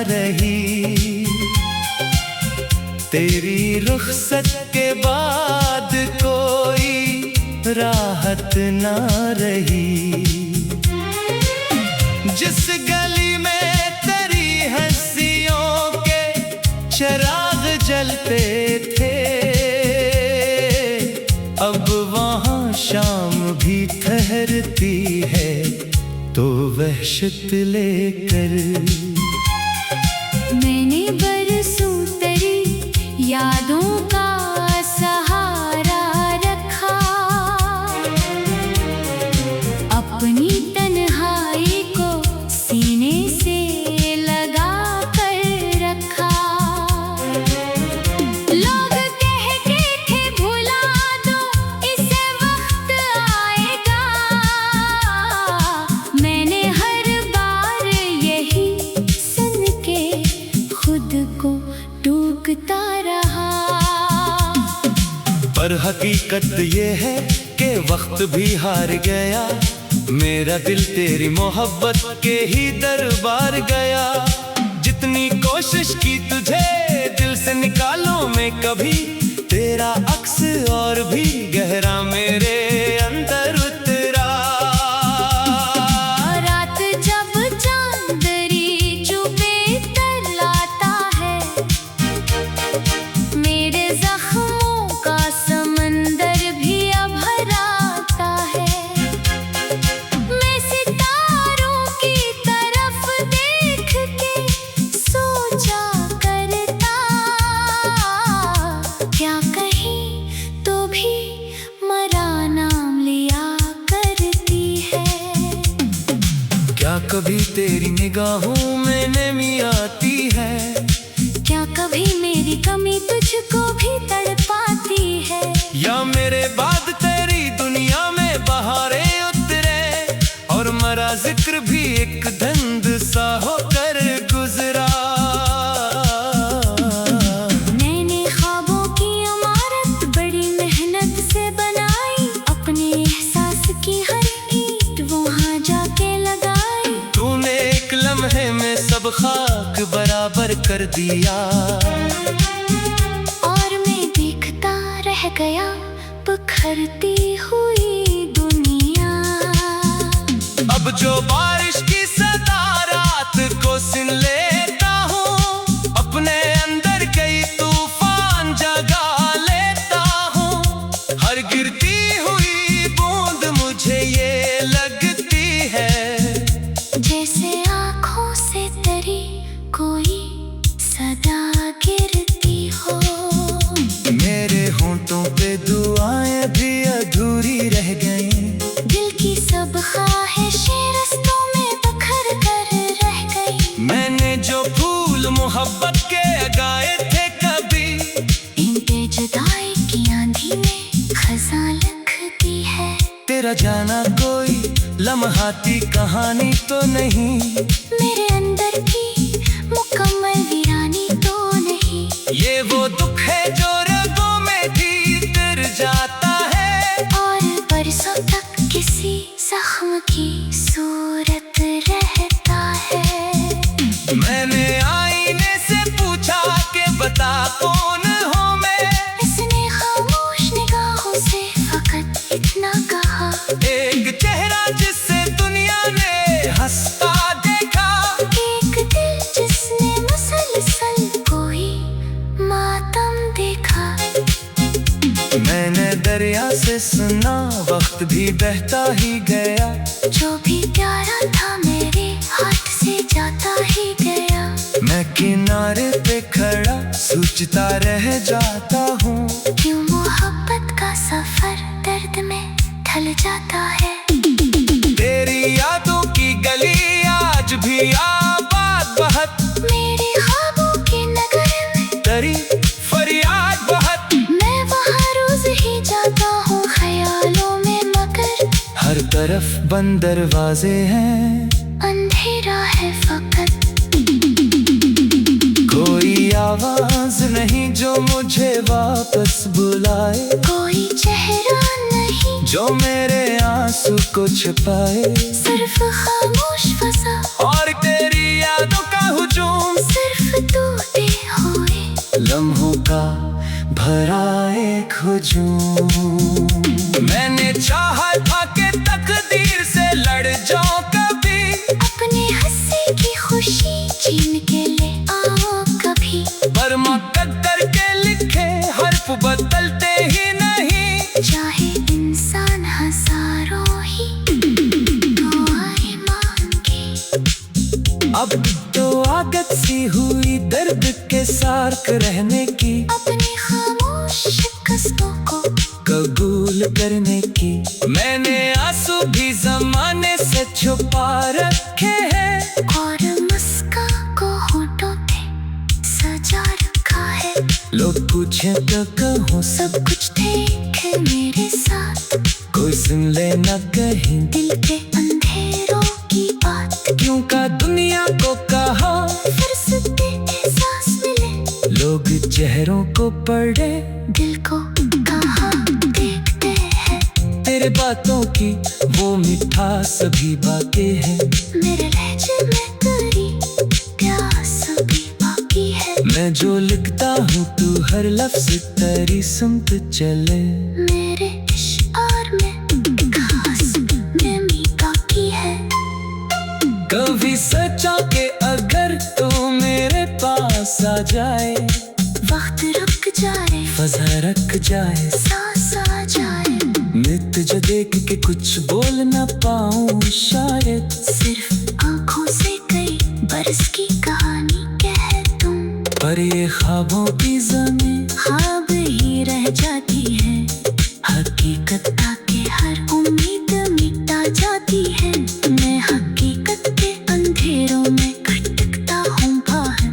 रही। तेरी रुखसत के बाद कोई राहत ना रही। जिस गली में तेरी हंसियों के चिराग जलते थे, अब वहाँ शाम भी ठहरती है तो वहशत लेकर। मैंने बरसों तेरी यादों का सहारा रखा, अपनी तन्हाई को सीने से लगा कर रखा। लोग कहते थे भुला दो, इसे वक्त आएगा। मैंने हर बार यही सुन के खुद को टूकता रहा। पर हकीकत ये है कि वक्त भी हार गया। मेरा दिल तेरी मोहब्बत के ही दरबार गया। जितनी कोशिश की तुझे दिल से निकालो मैं कभी, तेरा अक्स और भी गहरा मेरे अंदर उतरा। रात जब चांदनी चुपे कर लाता है, मेरे जख्मों का समंदर भी अब भराता है। मैं सितारों की तरफ देख के सोचा करता, क्या कहीं तो भी मरा नाम लिया करती है। क्या कभी तेरी निगाहों में नमी आती है? क्या कभी मेरी कमी तुझको भी तड़पाती है? या मेरे बाद तेरी दुनिया में बहारें उतरे और मरा जिक्र भी एक धंध सा होकर गुजरा। मैंने ख्वाबों की इमारत बड़ी मेहनत से बनाई, अपने एहसास की हर ईंट वहाँ जाके लगाई। तूने एक लम्हे में सब खाक बराबर कर दिया, और मैं देखता रह गया बिखरती हुई दुनिया। अब जो बारिश की सदा रात को सुन लेता हूँ, अपने अंदर कई तूफान जगा लेता हूँ। हर गिरती हुई बूंद मुझे ये लगती है जैसे आँखों से तेरी कोई सदा गिरती हो। मेरे होंठों पे दुआएं भी अधूरी रह गईं। दिल की सब ख्वाहिशें रस्तों में बखर कर रह गई। मैंने जो फूल मोहब्बत के गाए थे कभी, इन पे जुदाई की आंधी में खज़ां लिखती है। तेरा जाना कोई लम्हाती कहानी तो नहीं, मेरे अंदर की मुकम्मल वीरानी तो नहीं। ये वो दुख है जो रगों में भीतर जाता है, और बरसों तक किसी जख्म की सूरत रहता है। मैंने आईने से पूछा कि बता कौन हूँ मैं, इसने खामोश निगाहों से फकत इतना कहा, एक चेहरा जिससे दुनिया ने हंसता देखा। एक दिल जिसने मुसलसल कोई मातम देखा। मैंने दरिया से सुना वक्त भी बहता ही गया, जो भी प्यारा था मेरे हाथ से जाता ही गया। मैं किनारे पे खड़ा सोचता रह जाता हूँ, क्यों मोहब्बत का सफर दर्द में ढल जाता है। तेरी यादों की गली आज भी आबाद बहुत, मेरे ख्वाबों के नगर में तेरी फरियाद बहुत। मैं वहाँ रोज ही जाता हूँ ख्यालों में, मगर हर तरफ बंद दरवाजे हैं, अंधेरा है फकत। कोई आवाज नहीं जो मुझे वापस बुलाए, कोई चेहरा नहीं जो मेरे आंसू को छिपाए। सिर्फ खामोश फसा और तेरी यादों का हुजूम हजूम। मैंने चाहा था कि तकदीर से लड़ जाऊं कभी, अपने हंसी की खुशी छीन के ले आओ कभी। पर मुकद्दर के लिखे हर्फ बदलते ही नहीं, चाहे इंसान हजारों ही दुआएं मांगे। अब तो आदत सी हुई दर्द के साथ रहने की, अपनी खामोश शिकस्तों को कबूल करने की। मैंने आंसू भी जमाने से छुपा रखे हैं, और मुस्का को होठों पे सजा रखा है। लोग पूछे तो कहूँ सब कुछ ठीक है मेरे साथ, कोई सुन ले न कहीं दिल के अंधेरों की बात। क्यों का दुनिया को कहा फुर्सत एहसास मिले, लोग चेहरों को पढ़े, दिल को कहाँ देखते हैं। तेरे बातों की वो मिठास सभी बातें हैं, मेरे लहजे में तेरी प्यास भी बाकी है। मैं जो लिखता हूँ तू हर लफ्ज तेरी सुनत चले। मेरे इश्क़ में खास नमी बाकी है। कभी सोचा कि अगर तू मेरे पास आ जाए, वक्त रुक जाए, फजा रख जाए, सांस आ जाए। मैं तुझे देख के कुछ बोल ना पाऊँ शायद, सिर्फ आँखों से कई बरस की कहानी कह तुम। पर ये ख्वाबों की ज़मीं ख्वाब ही रह जाती है, हकीकत आके हर उम्मीद मिटा जाती है। मैं हकीकत के अंधेरों में भटकता हूँ बाहर,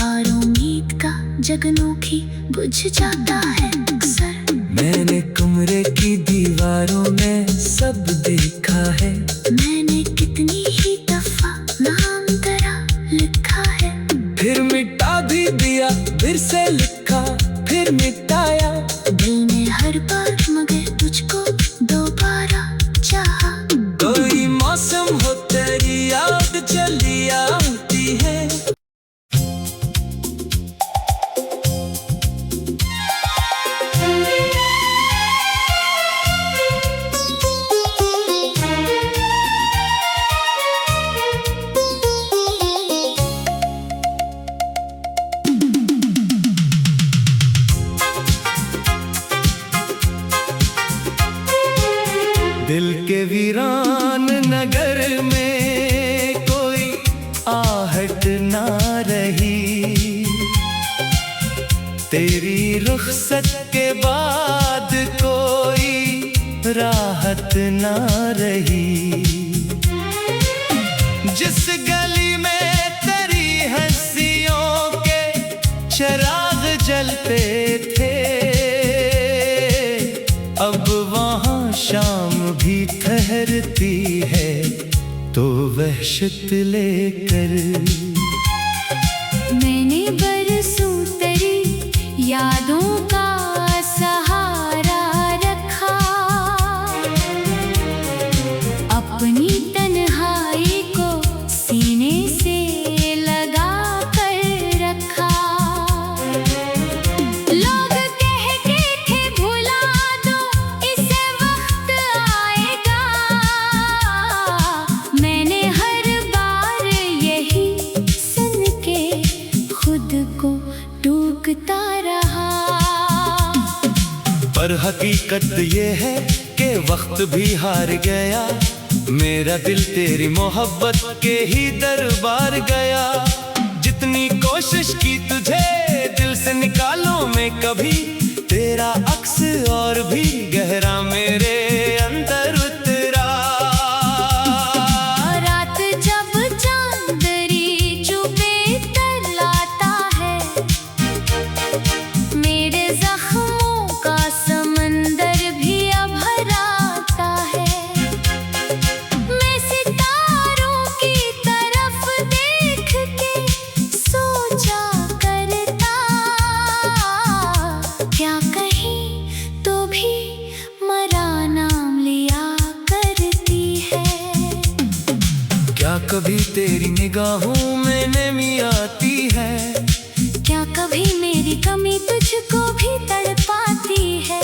और उम्मीद का जगनों भी बुझ जाता है अक्सर। मैंने कमरे की दीवारों में सब देखा है, मैंने कितनी ही दफा नाम तेरा लिखा है। फिर मिटा भी दिया, फिर से लिखा, फिर मिटाया। दिल ने हर बार मगर तुझको दोबारा चाहा। कोई मौसम हो तेरी याद चली आती है। दिल के वीरान नगर में कोई आहट ना रही, तेरी रुखसत के बाद कोई राहत ना रही। जिस गली में तेरी हंसियों के चिराग जलते थे, अब वहाँ शाम भी ठहरती है तो वहशत लेकर। मैंने बरसों तेरी यादों का सहारा रखा, अपनी तन्हाई को सीने से लगा कर रखा। लोग कहते थे भुला दो इसे वक्त आएगा, मैंने हर बार यही सुन के खुद को टूकता रहा। पर हकीकत ये है कि वक्त भी हार गया, मेरा दिल तेरी मोहब्बत के ही दरबार गया। जितनी कोशिश की तुझे दिल से निकालो मैं कभी, तेरा अक्स और भी गहरा मेरे अंदर उतरा। रात जब चांदनी चुपे तर लाता है, मेरे जख्मों का समंदर भी अब भराता है। मैं सितारों की तरफ देख के सोचा करता, क्या कहीं तो भी मरा नाम लिया करती है। क्या कभी तेरी निगाहों में नमी आती है, क्या कभी मेरी कमी तुझको भी तड़पाती है।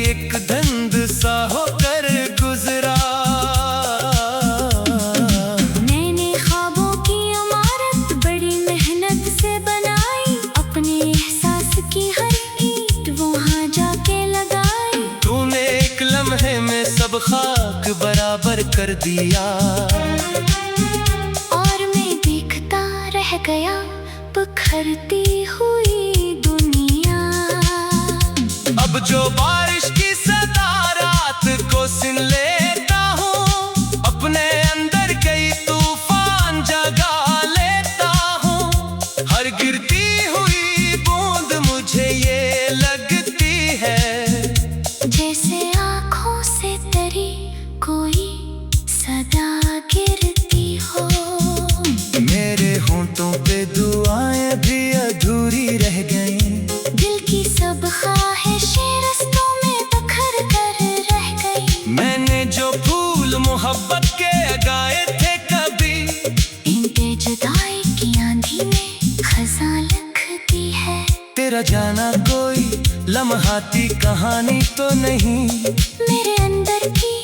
एक धंध सा होकर गुजरा। मैंने ख्वाबों की इमारत बड़ी मेहनत से बनाई, अपने एहसास की हर ईंट वहाँ जाके लगाई। तूने एक लम्हे में सब खाक बराबर कर दिया, और मैं देखता रह गया बिखरती हुई दुनिया। अब जो बारिश की सदा रात को सुन लेता हूँ, अपने अंदर कई तूफान जगा लेता हूँ। हर गिरती हुई बूंद मुझे ये लगती है, जैसे आँखों से तेरी कोई सदा गिरती हो। मेरे होंठों पे दुआएं भी अधूरी रह गई, दिल की सब ख्वाहिशें रस्तों में बखर कर रह गई। मैंने जो फूल मोहब्बत के गाए थे कभी, इन पे जुदाई की आंधी में खज़ां लिखती है। तेरा जाना कोई लम्हाती कहानी तो नहीं, मेरे अंदर की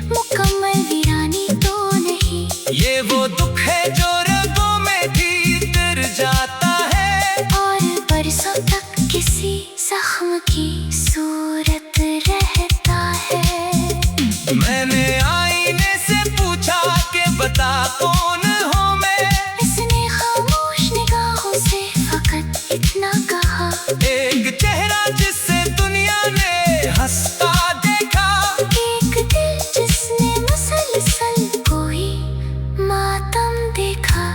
मुकम्मल वीरानी तो नहीं। ये वो दुख है जो रगों में भीतर जाता है, और बरसों तक किसी जख्म की सूरत रहता है। मैंने आईने से पूछा कि बता कौन हूँ मैं, इसने खामोश निगाहों से फकत इतना कहा, एक चेहरा जिससे दुनिया ने हंसता देखा। एक दिल जिसने मुसलसल कोई मातम देखा।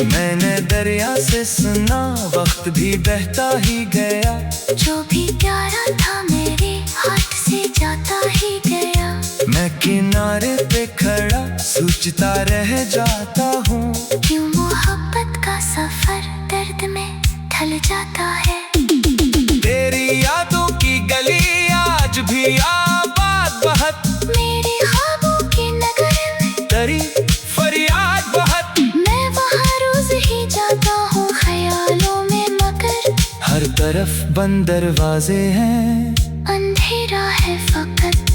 मैंने दरिया से सुना वक्त भी बहता ही गया, जो भी प्यारा था मेरे हाथ से जाता ही गया। मैं किनारे पे खड़ा सोचता रह जाता हूँ, क्यों मोहब्बत का सफर दर्द में ढल जाता है। तेरी यादों की गली आज भी आबाद बहुत, मेरे ख्वाबों के नगर में तेरी फरियाद बहुत। मैं वहाँ रोज ही जाता हूँ ख्यालों में, मगर हर तरफ बंद दरवाजे हैं, अंधेरा है फकत।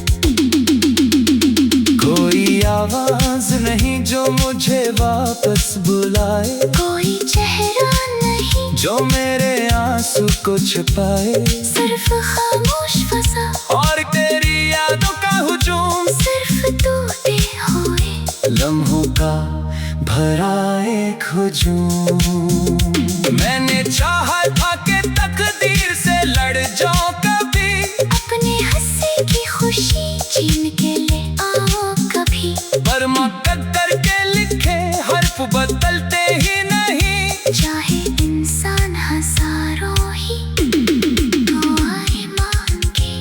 कोई आवाज नहीं जो मुझे वापस बुलाए, कोई चेहरा नहीं जो मेरे आंसू को छिपाए। सिर्फ खामोश फसा और तेरी यादों का हुजूम, सिर्फ टूटे हुए लम्हों का भरा एक हुजूम। मैंने चाहा था कि तकदीर से लड़ जाऊं कभी, अपने हंसी की खुशी छीन के ले आओ कभी। पर मुकद्दर के लिखे हर्फ बदलते ही नहीं, चाहे इंसान हजारों ही दुआएं मांगे।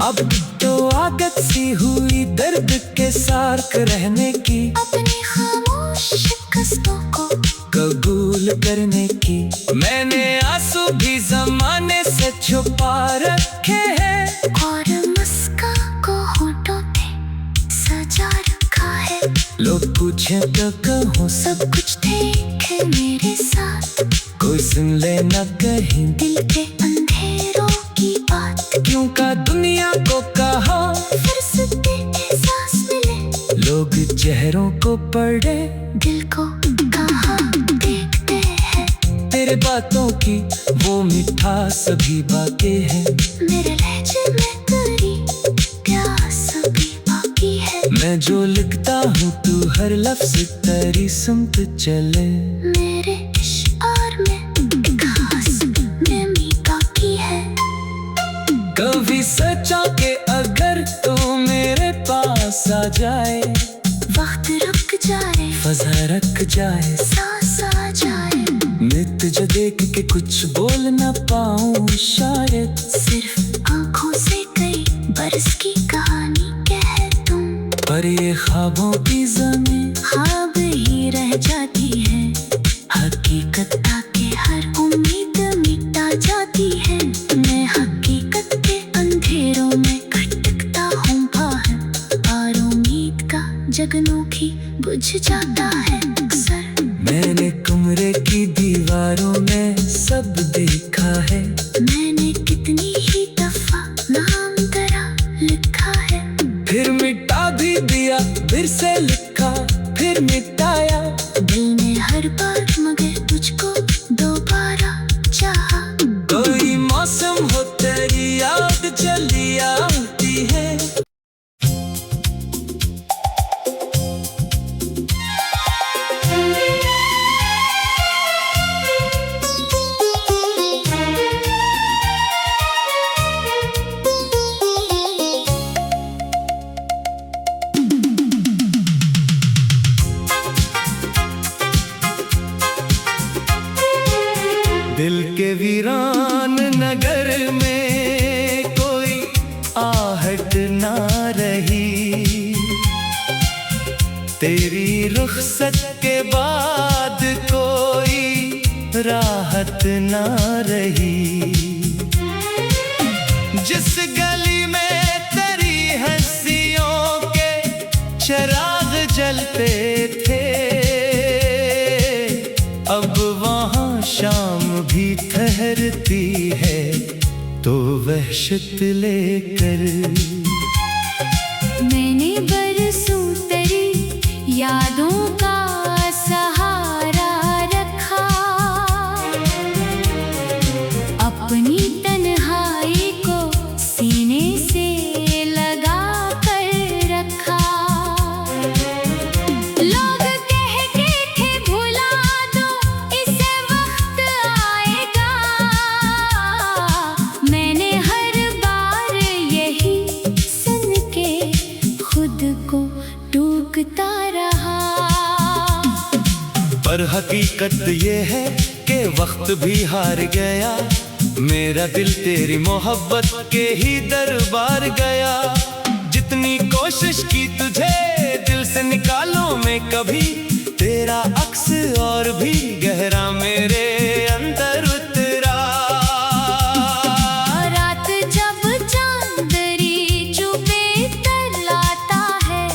अब तो आदत सी हुई दर्द के साथ रहने की, अपनी खामोश शिकस्तों को कबूल करने की। मैंने आंसू भी जमाने से छुपा रखे हैं, और मुस्कान को होठों पे सजा रखा है। लोग पूछे तो कहूँ सब कुछ ठीक है मेरे साथ, कोई सुन ले न कहीं दिल के अंधेरों की बात। क्यों का दुनिया को कहा फिर से एहसास मिले, लोग चेहरों को पढ़े, दिल को कहाँ देखते हैं। तेरे बातों की वो मिठास भी बातें हैं, मेरे लहजे में तेरी प्यास भी बाकी है। मैं जो लिखता हूँ तू हर लफ्ज तेरी सुनते चले। मेरे इश्आर में खास नमी बाकी है। कभी सोचा कि अगर तू मेरे पास आ जाए, वक्त रुक जाए, फजा रख जाए, सांस आ जाए। मैं तुझे देख के कुछ बोल न पाऊँ शायद, सिर्फ आंखों से कई बरस की कहानी कह दूं। पर ये ख्वाबों की ज़मीं ख्वाब ही रह जाती है, हकीकत आके हर उम्मीद मिटा जाती है। मैं हकीकत के अंधेरों में खटकता हूँ बाहर, और उम्मीद का जगनों भी बुझ जाता है अक्सर। मैंने कमरे की दीवारों में सब देखा है, मैंने कितनी ही दफा मिटा भी दिया, फिर से लिखा फिर मिटाया। दिल ने हर बार मगर तुझको दोबारा चाहा। कोई मौसम हो तेरी याद चली आती है। दिल के वीरान नगर में कोई आहट ना रही, तेरी रुखसत के बाद कोई राहत ना रही। जिस गली में तेरी हंसियों के चिराग जलते थे, अब वहाँ शाम भी ठहरती है तो वहशत लेकर। मैंने बरसों तेरी यादों का सहारा रखा, अपनी तन्हाई को सीने से लगा कर रखा। लोग कहते थे भुला दो इसे वक्त आएगा, मैंने हर बार यही सुन के खुद को टूकता रहा। पर हकीकत ये है कि वक्त भी हार गया, मेरा दिल तेरी मोहब्बत के ही दरबार गया। जितनी कोशिश की तुझे दिल से निकालो मैं कभी, तेरा अक्स और भी गहरा मेरे अंदर उतरा। रात जब चांदनी चुपे तलाता है,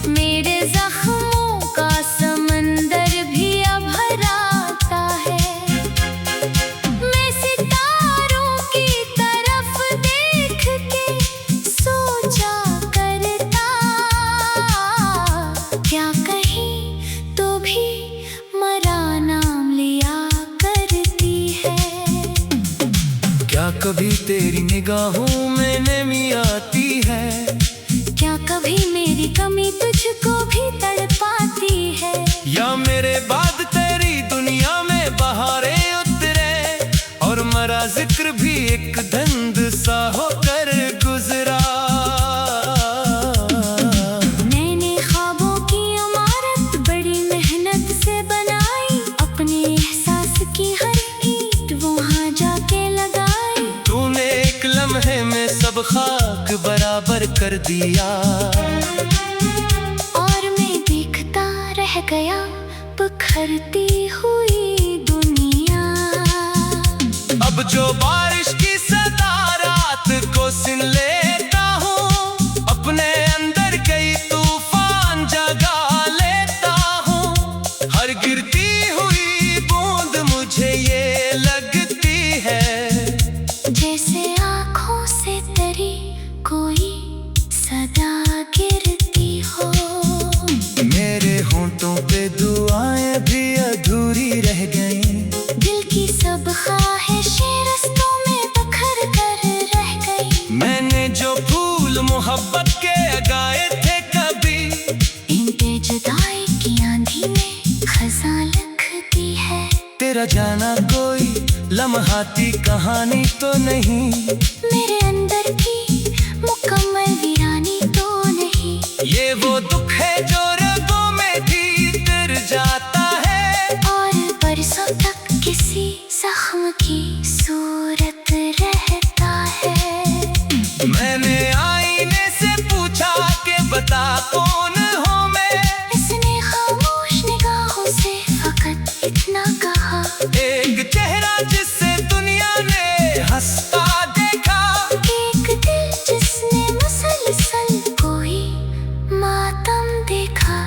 मेरे जख्मों का समंदर भी अब भराता है। मैं सितारों की तरफ देख के सोचा करता, क्या कहीं तो भी मरा नाम लिया करती है। क्या कभी तेरी निगाहों में नमी आती है, क्या कभी मेरी कमी तुझको भी तड़पाती है। या मेरे बाद तेरी दुनिया में बहारें उतरे और मरा जिक्र भी एक धंध सा होकर गुजरा। मैंने ख्वाबों की इमारत बड़ी मेहनत से बनाई, अपने एहसास की हर ईंट वहाँ जाके लगाई। तूने एक लम्हे में सब खाक बराबर कर दिया, और मैं देखता रह गया बिखरती हुई दुनिया। अब जो बारिश की सदा रात को सुन लेता हूँ, अपने अंदर कई तूफान जगा लेता हूँ। हर गिरती हुई बूंद मुझे ये लगती है, जैसे आँखों से तेरी कोई सदा गिरती हो। मेरे होंठों पे दुआएं भी अधूरी रह गईं। दिल की सब ख्वाहिशें रस्तों में बखर कर रह गई। मैंने जो फूल मोहब्बत के गाए थे कभी, इन पे जुदाई की आंधी में खज़ां लिखती है। तेरा जाना कोई लम्हाती कहानी तो नहीं, मेरे अंदर की मुकम्मल वीरानी तो नहीं। ये वो दुख है जो रगों में भीतर जाता है, और बरसों तक किसी जख्म की सूरत रहता है। मैंने आईने से पूछा कि बता कौन हूँ मैं, इसने खामोश निगाहों से फकत इतना कहा, एक चेहरा जिससे दुनिया ने हंसता देखा। एक दिल जिसने मुसलसल कोई मातम देखा।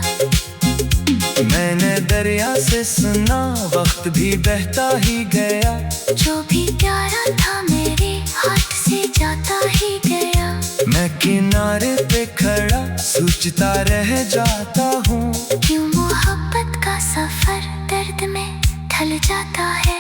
मैंने दरिया से सुना वक्त भी बहता ही गया, जो भी प्यारा था मेरे हाथ से जाता ही गया। मैं किनारे पे खड़ा सोचता रह जाता हूँ, क्यों मोहब्बत का सफर दर्द में ढल जाता है।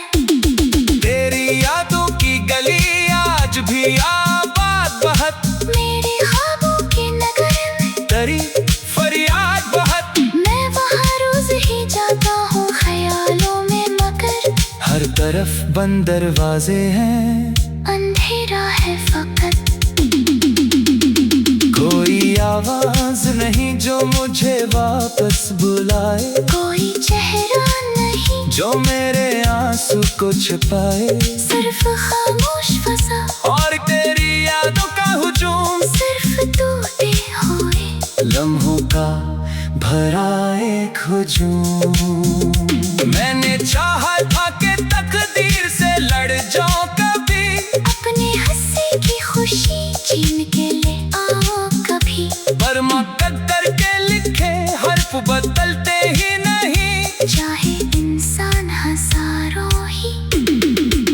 तेरी यादों की गली आज भी आबाद बहुत, मेरे ख्वाबों के नगर में तेरी फरियाद बहुत। मैं वहाँ रोज ही जाता हूँ ख्यालों में, मगर हर तरफ बंद दरवाजे हैं, अंधेरा है फकत। कोई आवाज नहीं जो मुझे वापस बुलाए, कोई चेहरा नहीं जो मेरे आंसू को छिपाए। सिर्फ खामोश फसा और तेरी यादों का हुजूम, सिर्फ टूटे हुए लम्हों का भरा एक हुजूम। मैंने चाहा था कि तकदीर से लड़ जाऊं कभी, अपने हंसी की खुशी छीन के ले आओ कभी। पर मुकद्दर के लिखे हर्फ बदलते ही नहीं, चाहे इंसान हजारों ही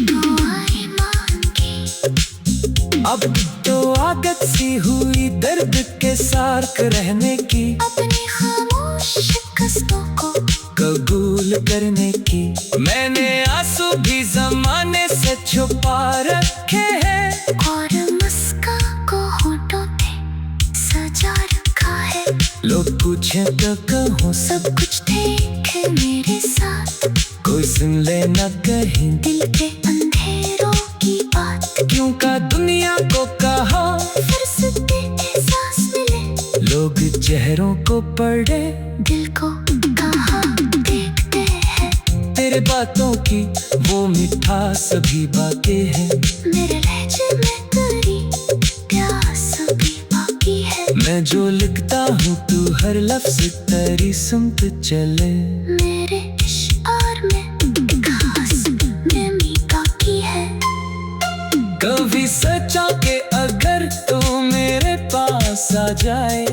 दुआएं मांगे। अब तो आदत सी हुई दर्द के साथ रहने की, अपनी खामोश शिकस्तों को कबूल करने की। मैंने आंसू भी जमाने से छुपा रखे हैं, और मुस्कान को होठों पे सजा रखा है। लोग पूछे तो कहूँ सब कुछ ठीक है मेरे साथ, कोई सुन ले न कहीं, दिल के अंधेरों की बात। क्यों का दुनिया को कहा फिर से एहसास मिले, लोग चेहरों को पढ़े, दिल को कहाँ देखते हैं। तेरे बातों की वो मिठास सभी बातें हैं, मेरे लहजे में तेरी प्यास भी बाकी है। मैं जो लिखता हूँ तू हर लफ्ज तेरी सुनते चले। मेरे इश्क़ में खास नमी बाकी है। कभी सोचा कि अगर तू मेरे पास आ जाए,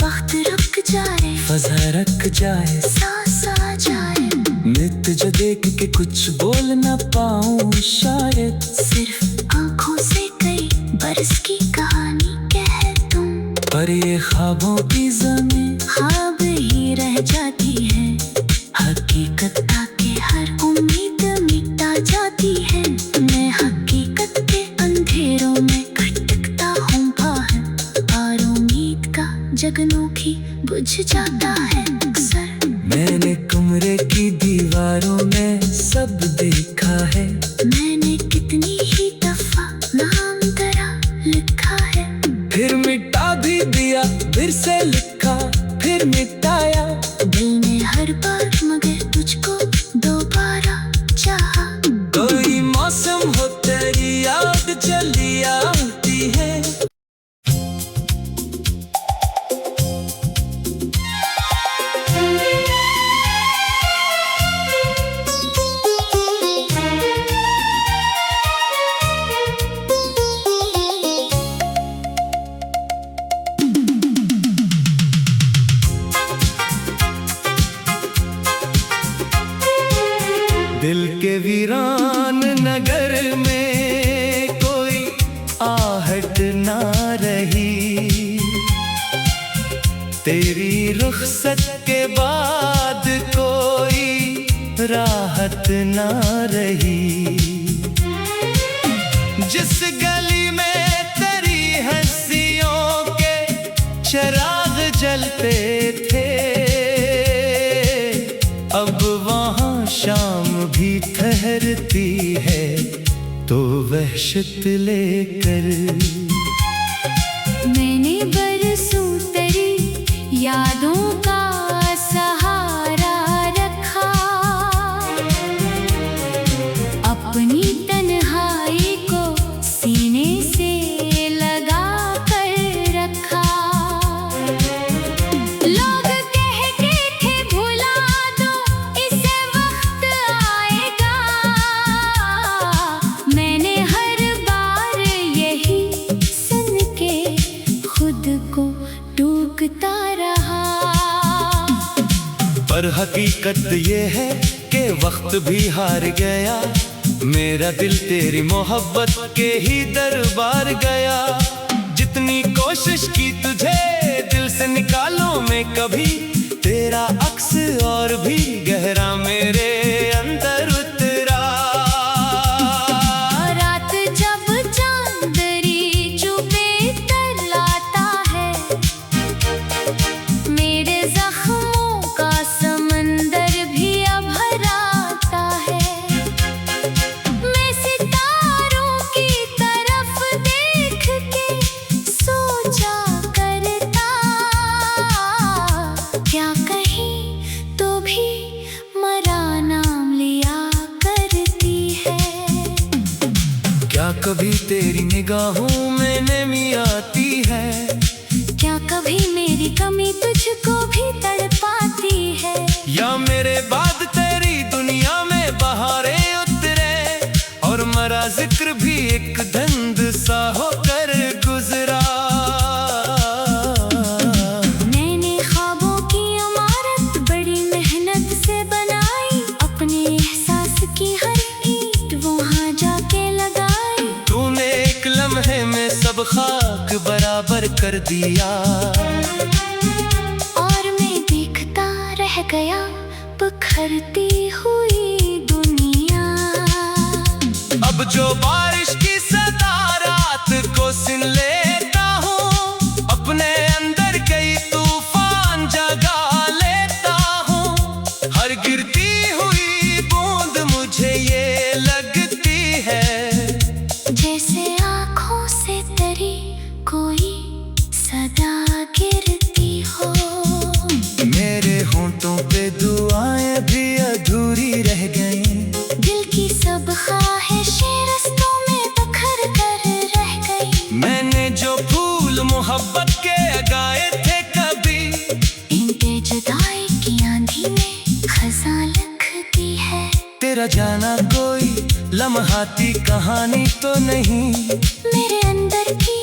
वक्त रुक जाए, फजा रख जाए, सांस आ जाए। मैं तुझे देख के कुछ बोल न पाऊँ शायद, सिर्फ आंखों से कई बरस की कहानी कह दूं, पर ये ख्वाबों की ज़मीं ख्वाब ही रह जाती है। हकीकत आके हर उम्मीद मिटा जाती है। मैं हकीकत के अंधेरों में खटकता हूँ बाहर, और उम्मीद का जगनों भी बुझ जाता है अक्सर। मैंने कमरे की दीवारों में सब देखा है, मैंने कितनी ही दफा नाम तेरा लिखा है। फिर मिटा भी दिया, फिर से लिखा, फिर मिटाया। दिल ने हर बार मगर तुझको दोबारा चाहा। कोई मौसम हो तेरी याद चली आती है। दिल के वीरान नगर में कोई आहट ना रही, तेरी रुखसत के बाद कोई राहत ना रही। जिस गली में तेरी हंसियों के चिराग जलते थे, अब वहाँ शाम भी ठहरती है तो वहशत लेकर। मैंने बरसों तेरी यादों का सहारा रखा, अपनी तन्हाई को सीने से लगा कर रखा। लोग कहते थे भुला दो इसे वक्त आएगा, मैंने हर बार यही सुन के खुद को टूकता रहा। पर हकीकत ये है कि वक्त भी हार गया, मेरा दिल तेरी मोहब्बत के ही दरबार गया। जितनी कोशिश की तुझे दिल से निकालो मैं कभी, तेरा अक्स और भी गहरा मेरे अंदर उतरा। रात जब चांदनी चुपे तरलाता है, मेरे जख्मों का समंदर भी अब भराता है। मैं सितारों की तरफ देख के सोचा करता, क्या कहीं तो भी मरा नाम लिया करती है। क्या कभी तेरी निगाहों में नमी आती है, क्या कभी मेरी कमी तुझको भी तड़पाती है। या मेरे बाद तेरी दुनिया में बहारें उतरे और मरा जिक्र भी एक धंध सा होकर गुजरा। मैंने ख्वाबों की इमारत बड़ी मेहनत से बनाई, अपने एहसास की हर ईंट वहाँ जाके लगाई। तूने एक लम्हे में सब खाक बराबर कर दिया, और मैं देखता रह गया बिखरती हुई दुनिया। अब जो बारिश की सदा रात को सुन लेता हूँ, अपने अंदर कई तूफान जगा लेता हूँ। हर गिरती हुई बूंद मुझे ये लगती है, जैसे आँखों से तेरी कोई सदा गिरती हो। मेरे होंठों पे दुआएं भी अधूरी रह गईं। दिल की सब ख्वाहिशें रस्तों में बिखर कर रह गई। मैंने जो फूल मोहब्बत के उगाए थे कभी, इन पे जुदाई की आंधी में खज़ां लिखती है। तेरा जाना कोई लम्हाती कहानी तो नहीं, मेरे अंदर की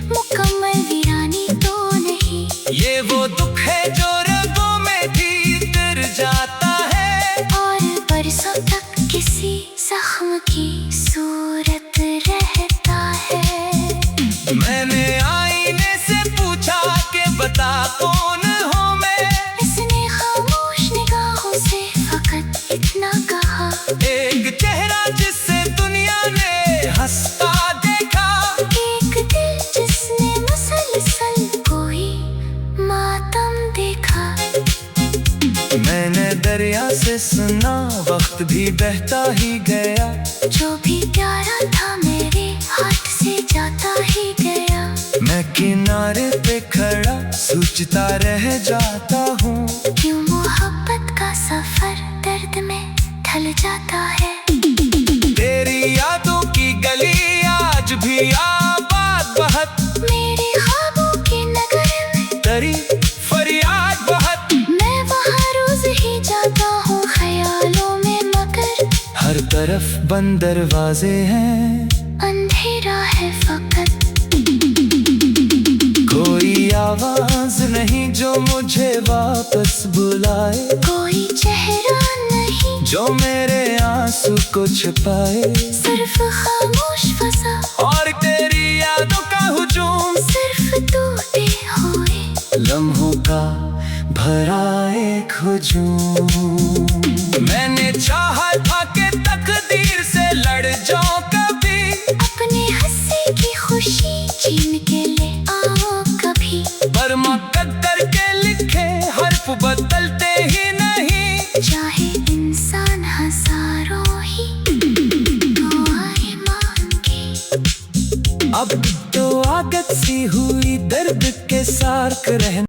मुकम्मल वीरानी तो नहीं। ये वो दुख है जो रगों में भीतर जाता है, और बरसों तक किसी जख्म की सूरत रहता है। मैंने आईने से पूछा कि बता कौन हूँ मैं, इसने खामोश निगाहों से फकत इतना कहा, एक चेहरा जिससे दुनिया ने हंसता देखा। एक दिल जिसने मुसलसल कोई मातम देखा। मैंने दरिया से सुना वक्त भी बहता ही गया, जो भी प्यारा था मेरे हाथ से जाता ही गया। मैं किनारे पे खड़ा सोचता रह जाता हूँ, क्यों मोहब्बत का सफर दर्द में ढल जाता है। तेरी यादों की गली आज भी आबाद बहुत, मेरे ख्वाबों के नगर में तेरी फरियाद बहुत। मैं वहाँ रोज ही जाता हूँ ख्यालों में, मगर हर तरफ बंद दरवाजे हैं, अंधेरा है फकत। कोई आवाज नहीं जो मुझे वापस बुलाए, कोई चेहरा नहीं जो मेरे आंसू को छिपाए। सिर्फ खामोश फसा और तेरी यादों का हुजूम, सिर्फ टूटे हुए लम्हों का भरा एक हुजूम। मैंने चाहा था कि तकदीर से लड़ जाऊं कभी, अपने हंसी की खुशी छीन के ले आओ कभी। पर मुकद्दर के लिखे हर्फ बदलते ही नहीं, चाहे इंसान हजारों ही दुआएं मांगे। अब तो आदत सी हुई दर्द के साथ रहना।